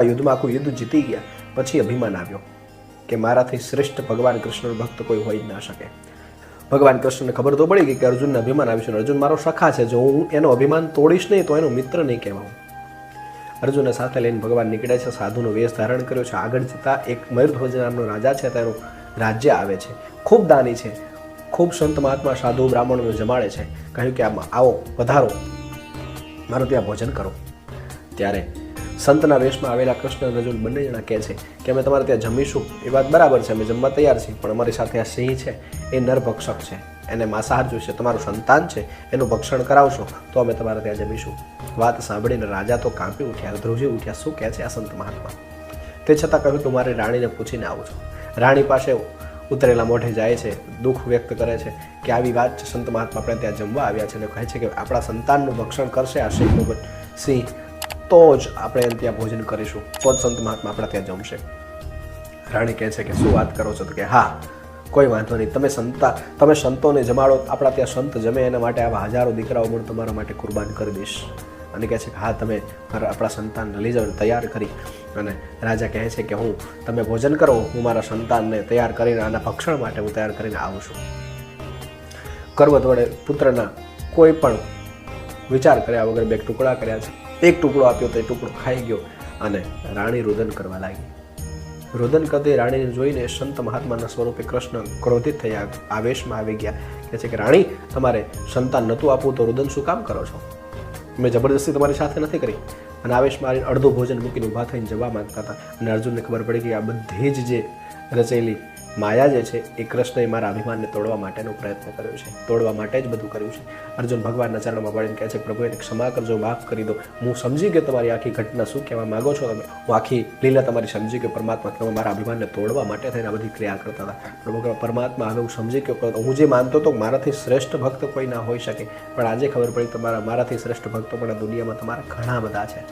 યુદ્ધમાં આખું યુદ્ધ જીતી ગયા પછી અભિમાન આવ્યો કે મારાથી શ્રેષ્ઠ ભગવાન કૃષ્ણ ભક્ત કોઈ હોઈ જ ના શકે. ભગવાન કૃષ્ણને ખબર તો પડી ગઈ કે અર્જુનને અભિમાન આવ્યું છે. અર્જુન મારો સખા છે, જો હું એનો અભિમાન તોડીશ નહીં તો એનો મિત્ર નહીં કહેવાઉં. અર્જુનને સાથે લઈને ભગવાન નીકળે છે, સાધુનો વેશ ધારણ કર્યો છે. આગળ જતાં એક મયુરધ્વજ નામનો રાજા છે, તેનું રાજ્ય આવે છે. ખૂબ દાની છે, ખૂબ સંત મહાત્મા સાધુ બ્રાહ્મણોને જમાડે છે. કહ્યું કે આમાં આવો પધારો, મારું ત્યાં ભોજન કરો. ત્યારે સંતના વેશમાં આવેલા કૃષ્ણ અને અર્જુન બંને જણા કહે છે કે અમે તમારે ત્યાં જમીશું. એ વાત બરાબર છે, અમે જમવા તૈયાર છીએ, પણ અમારી સાથે આ સિંહ છે એ નરભક્ષક છે, એને માંસાહાર જોઈશે. તમારું સંતાન છે એનું ભક્ષણ કરાવશો તો અમે તમારે ત્યાં જમીશું. વાત સાંભળીને રાજા તો કાંપી ઉઠ્યા, ધ્રુજી ઉઠ્યા. શું કહે છે આ સંત મહાત્મા? તે છતાં કહ્યું તું મારી રાણીને પૂછીને આવું છું. રાણી પાસે ઉતરેલા મોઢે જાય છે, દુઃખ વ્યક્ત કરે છે કે આવી વાત છે, સંત મહાત્મા આપણે ત્યાં જમવા આવ્યા છે અને કહે છે કે આપણા સંતાનનું ભક્ષણ કરશે આ સિંહ તો જ આપણે ત્યાં ભોજન કરીશું, તો જ સંત મહાત્મા આપણા ત્યાં જમશે. રાણી કહે છે કે શું વાત કરો છો? તો કે હા, કોઈ વાંધો નહીં, તમે સંતોને જમાડો, આપણા ત્યાં સંત જમે, એના માટે આવા હજારો દીકરાઓ પણ તમારા માટે કુરબાન કરી દઈશ. અને કહે છે કે હા, તમે આપણા સંતાનને લઈ જાઓ. તૈયાર કરી અને રાજા કહે છે કે તમે ભોજન કરો, હું મારા સંતાનને તૈયાર કરીને આના ભક્ષણ માટે હું તૈયાર કરીને આવું છું. કરવત વડે પુત્રના કોઈ પણ વિચાર કર્યા વગર બે ટુકડા કર્યા છે. એક ટુકડો આપ્યો તો એ ટુકડો ખાઈ ગયો અને રાણી રુદન કરવા લાગી. રુદન કરતી રાણીને જોઈને સંત મહાત્માના સ્વરૂપે કૃષ્ણ ક્રોધિત થયા, આવેશમાં આવી ગયા. કહે છે કે રાણી, તમારે સંતાન નહોતું આપવું તો રુદન શું કામ કરો છો? મેં જબરદસ્તી તમારી સાથે નથી કરી. અને આવેશમાં અડધું ભોજન મૂકીને ઊભા થઈને જવા માંગતા હતા. અને અર્જુનને ખબર પડી કે આ બધી જ જે રચેલી માયા જે છે એ કૃષ્ણએ મારા અભિમાનને તોડવા માટેનો પ્રયત્ન કર્યો છે, તોડવા માટે જ બધું કર્યું છે. અર્જુન ભગવાનના ચરણમાં પડીને કહે છે પ્રભુ, એને ક્ષમા કરજો, માફ કરી દો. હું સમજી ગયો તમારી આખી ઘટના શું કહેવા માગો છો તમે. હું આખી લીલા તમારી સમજી ગયો. પરમાત્મા તમે મારા અભિમાનને તોડવા માટે થઈને આ બધી ક્રિયા કરતા હતા. પ્રભુ પરમાત્મા હવે હું સમજી ગયો. હું જે માનતો હતો મારાથી શ્રેષ્ઠ ભક્ત કોઈ ના હોઈ શકે, પણ આજે ખબર પડી તમારા મારાથી શ્રેષ્ઠ ભક્તો પણ આ દુનિયામાં તમારા ઘણા બધા છે.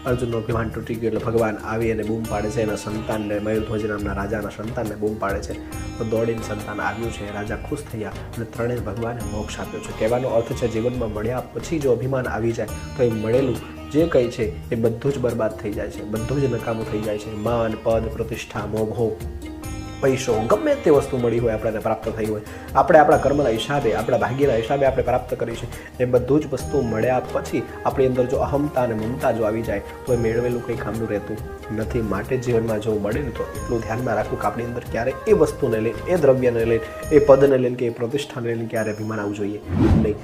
અર્જુનનો અભિમાન તૂટી ગયો એટલે ભગવાન આવી અને બૂમ પાડે છે. એના સંતાનને, મયુરધ્વજ નામના રાજાના સંતાનને બૂમ પાડે છે. તો દોડીને સંતાન આવ્યું છે. રાજા ખુશ થયા અને ત્રણેય ભગવાને મોક્ષ આપ્યો છે. કહેવાનો અર્થ છે જીવનમાં મળ્યા પછી જો અભિમાન આવી જાય તો એ મળેલું જે કંઈ છે એ બધું જ બરબાદ થઈ જાય છે, બધું જ નકામું થઈ જાય છે. માન, પદ, પ્રતિષ્ઠા, મોભો, પૈસો, ગમે તે વસ્તુ મળી હોય, આપણને પ્રાપ્ત થઈ હોય, આપણે આપણા કર્મના હિસાબે, આપણા ભાગ્યના હિસાબે આપણે પ્રાપ્ત કરી છે, એ બધું જ વસ્તુ મળ્યા પછી આપણી અંદર જો અહમતા અને મમતા જો આવી જાય તો એ મેળવેલું કંઈ કામનું રહેતું નથી. માટે જીવનમાં જો મળે ને તો એટલું ધ્યાનમાં રાખવું કે આપણી અંદર ક્યારે એ વસ્તુને લઈને, એ દ્રવ્યને લઈને, એ પદને લઈને કે એ પ્રતિષ્ઠાને લઈને ક્યારે અભિમાન આવવું જોઈએ નહીં.